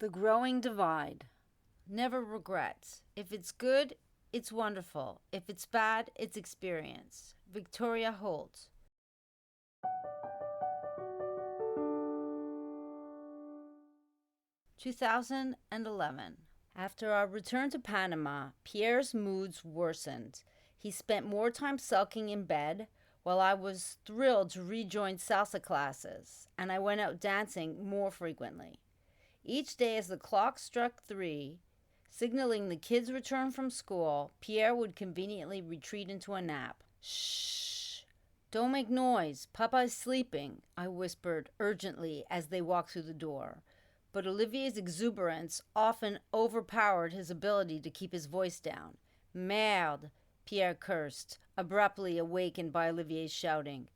The growing divide. Never regrets. If it's good, it's wonderful. If it's bad, it's experience. Victoria Holt. (2011). After our return to Panama, Pierre's moods worsened. He spent more time sulking in bed, while I was thrilled to rejoin salsa classes, and I went out dancing more frequently. Each day as the clock struck 3, signaling the kids' return from school, Pierre would conveniently retreat into a nap. "Shh! Don't make noise. Papa is sleeping," I whispered urgently as they walked through the door. But Olivier's exuberance often overpowered his ability to keep his voice down. "Merde!" Pierre cursed, abruptly awakened by Olivier's shouting.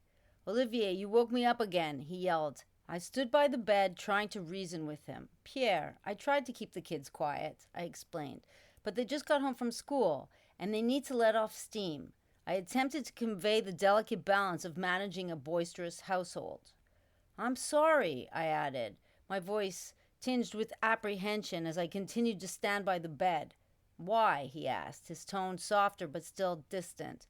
"Olivier, you woke me up again," he yelled. I stood by the bed trying to reason with him. "Pierre, I tried to keep the kids quiet," I explained, "but they just got home from school, and they need to let off steam." I attempted to convey the delicate balance of managing a boisterous household. "I'm sorry," I added, my voice tinged with apprehension as I continued to stand by the bed. "Why?" he asked, his tone softer but still distant.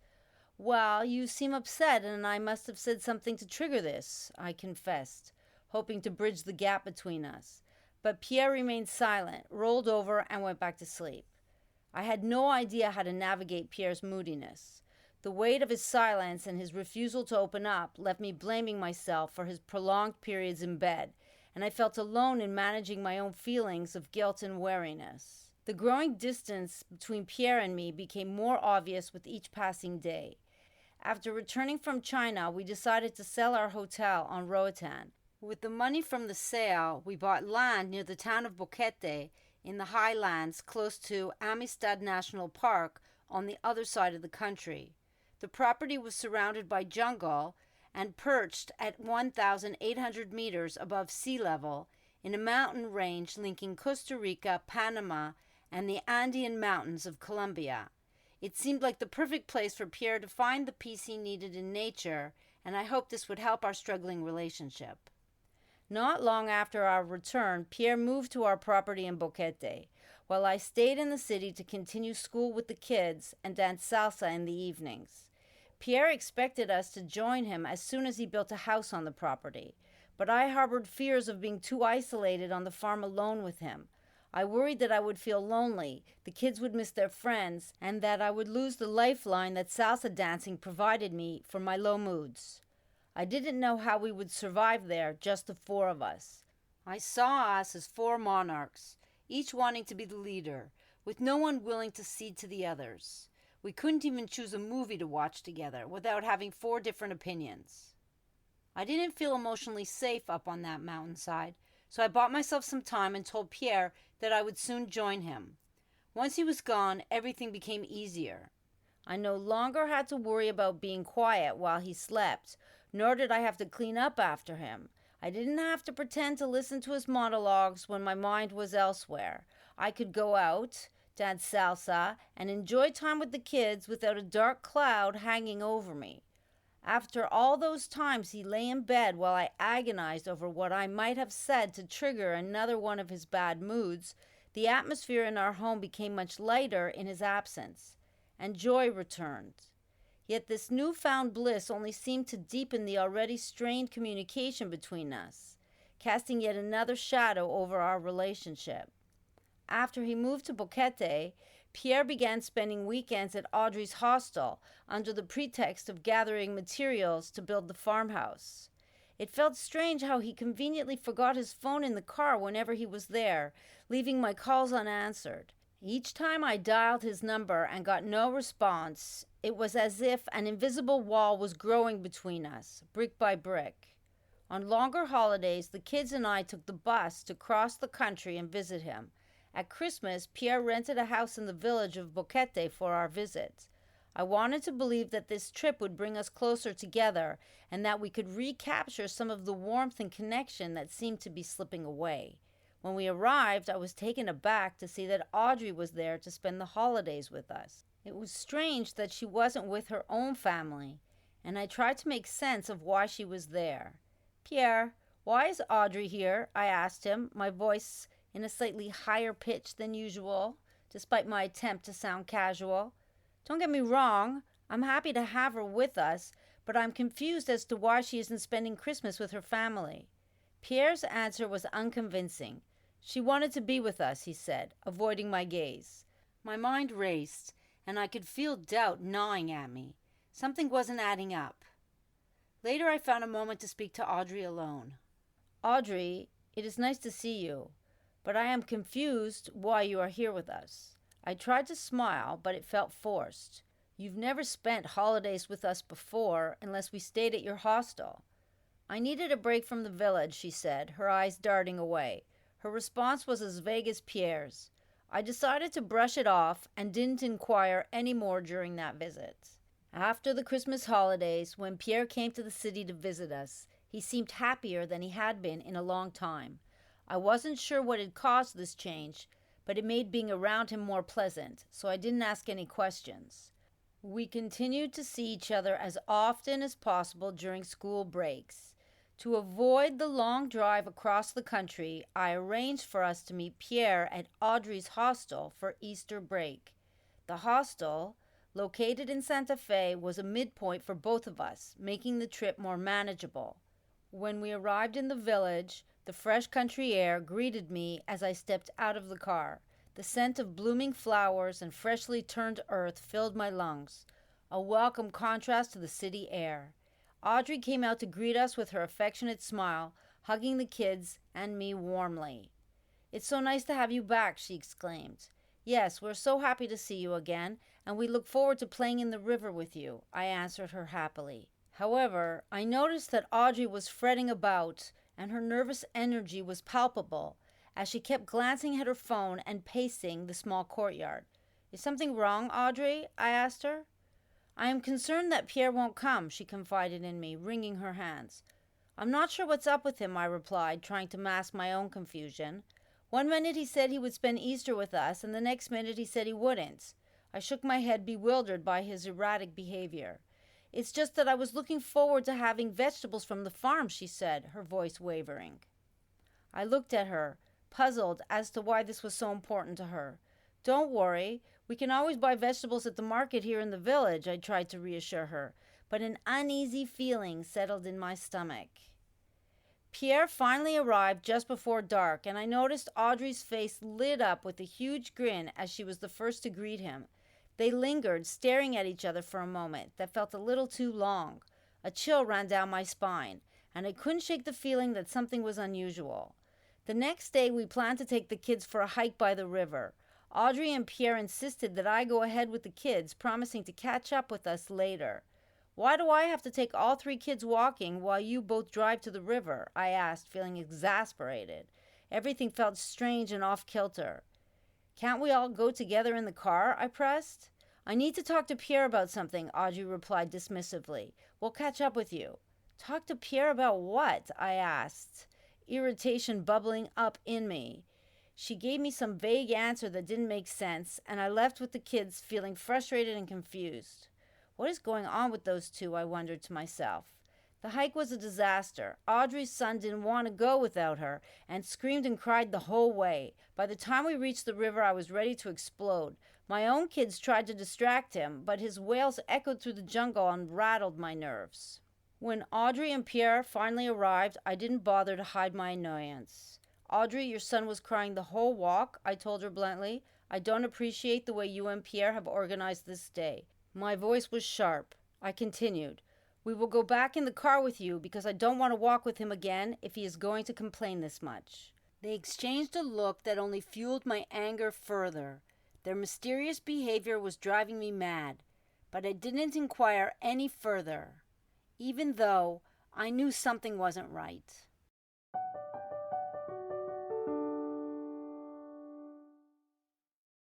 "Well, you seem upset, and I must have said something to trigger this," I confessed, hoping to bridge the gap between us. But Pierre remained silent, rolled over, and went back to sleep. I had no idea how to navigate Pierre's moodiness. The weight of his silence and his refusal to open up left me blaming myself for his prolonged periods in bed, and I felt alone in managing my own feelings of guilt and weariness. The growing distance between Pierre and me became more obvious with each passing day. After returning from China, we decided to sell our hotel on Roatan. With the money from the sale, we bought land near the town of Boquete in the highlands close to Amistad National Park on the other side of the country. The property was surrounded by jungle and perched at 1,800 meters above sea level in a mountain range linking Costa Rica, Panama, and the Andean Mountains of Colombia. It seemed like the perfect place for Pierre to find the peace he needed in nature, and I hoped this would help our struggling relationship. Not long after our return, Pierre moved to our property in Boquete, while I stayed in the city to continue school with the kids and dance salsa in the evenings. Pierre expected us to join him as soon as he built a house on the property, but I harbored fears of being too isolated on the farm alone with him. I worried that I would feel lonely, the kids would miss their friends, and that I would lose the lifeline that salsa dancing provided me for my low moods. I didn't know how we would survive there, just the 4 of us. I saw us as 4 monarchs, each wanting to be the leader, with no one willing to cede to the others. We couldn't even choose a movie to watch together without having 4 different opinions. I didn't feel emotionally safe up on that mountainside, so I bought myself some time and told Pierre that I would soon join him. Once he was gone, everything became easier. I no longer had to worry about being quiet while he slept, nor did I have to clean up after him. I didn't have to pretend to listen to his monologues when my mind was elsewhere. I could go out, dance salsa, and enjoy time with the kids without a dark cloud hanging over me. After all those times he lay in bed while I agonized over what I might have said to trigger another one of his bad moods, the atmosphere in our home became much lighter in his absence, and joy returned. Yet this newfound bliss only seemed to deepen the already strained communication between us, casting yet another shadow over our relationship. After he moved to Boquete, Pierre began spending weekends at Audrey's hostel under the pretext of gathering materials to build the farmhouse. It felt strange how he conveniently forgot his phone in the car whenever he was there, leaving my calls unanswered. Each time I dialed his number and got no response, it was as if an invisible wall was growing between us, brick by brick. On longer holidays, the kids and I took the bus to cross the country and visit him. At Christmas, Pierre rented a house in the village of Boquete for our visit. I wanted to believe that this trip would bring us closer together and that we could recapture some of the warmth and connection that seemed to be slipping away. When we arrived, I was taken aback to see that Audrey was there to spend the holidays with us. It was strange that she wasn't with her own family, and I tried to make sense of why she was there. "Pierre, why is Audrey here?" I asked him, my voice in a slightly higher pitch than usual, despite my attempt to sound casual. "Don't get me wrong, I'm happy to have her with us, but I'm confused as to why she isn't spending Christmas with her family." Pierre's answer was unconvincing. "She wanted to be with us," he said, avoiding my gaze. My mind raced, and I could feel doubt gnawing at me. Something wasn't adding up. Later, I found a moment to speak to Audrey alone. "Audrey, it is nice to see you, but I am confused why you are here with us." I tried to smile, but it felt forced. "You've never spent holidays with us before unless we stayed at your hostel." "I needed a break from the village," she said, her eyes darting away. Her response was as vague as Pierre's. I decided to brush it off and didn't inquire any more during that visit. After the Christmas holidays, when Pierre came to the city to visit us, he seemed happier than he had been in a long time. I wasn't sure what had caused this change, but it made being around him more pleasant, so I didn't ask any questions. We continued to see each other as often as possible during school breaks. To avoid the long drive across the country, I arranged for us to meet Pierre at Audrey's hostel for Easter break. The hostel, located in Santa Fe, was a midpoint for both of us, making the trip more manageable. When we arrived in the village, the fresh country air greeted me as I stepped out of the car. The scent of blooming flowers and freshly turned earth filled my lungs, a welcome contrast to the city air. Audrey came out to greet us with her affectionate smile, hugging the kids and me warmly. "It's so nice to have you back," she exclaimed. "Yes, we're so happy to see you again, and we look forward to playing in the river with you," I answered her happily. However, I noticed that Audrey was fretting about, and her nervous energy was palpable as she kept glancing at her phone and pacing the small courtyard. "Is something wrong, Audrey?" I asked her. "I am concerned that Pierre won't come," she confided in me, wringing her hands. "I'm not sure what's up with him," I replied, trying to mask my own confusion. "One minute he said he would spend Easter with us, and the next minute he said he wouldn't." I shook my head, bewildered by his erratic behavior. "It's just that I was looking forward to having vegetables from the farm," she said, her voice wavering. I looked at her, puzzled as to why this was so important to her. "Don't worry, we can always buy vegetables at the market here in the village," I tried to reassure her, but an uneasy feeling settled in my stomach. Pierre finally arrived just before dark, and I noticed Audrey's face lit up with a huge grin as she was the first to greet him. They lingered, staring at each other for a moment that felt a little too long. A chill ran down my spine, and I couldn't shake the feeling that something was unusual. The next day, we planned to take the kids for a hike by the river. Audrey and Pierre insisted that I go ahead with the kids, promising to catch up with us later. "Why do I have to take all 3 kids walking while you both drive to the river?" I asked, feeling exasperated. Everything felt strange and off-kilter. "Can't we all go together in the car?" I pressed. "I need to talk to Pierre about something," Audrey replied dismissively. "We'll catch up with you." "Talk to Pierre about what?" I asked, irritation bubbling up in me. She gave me some vague answer that didn't make sense, and I left with the kids feeling frustrated and confused. What is going on with those two, I wondered to myself. The hike was a disaster. Audrey's son didn't want to go without her and screamed and cried the whole way. By the time we reached the river, I was ready to explode. My own kids tried to distract him, but his wails echoed through the jungle and rattled my nerves. When Audrey and Pierre finally arrived, I didn't bother to hide my annoyance. "Audrey, your son was crying the whole walk," I told her bluntly. "I don't appreciate the way you and Pierre have organized this day." My voice was sharp. I continued, "We will go back in the car with you because I don't want to walk with him again if he is going to complain this much." They exchanged a look that only fueled my anger further. Their mysterious behavior was driving me mad, but I didn't inquire any further, even though I knew something wasn't right.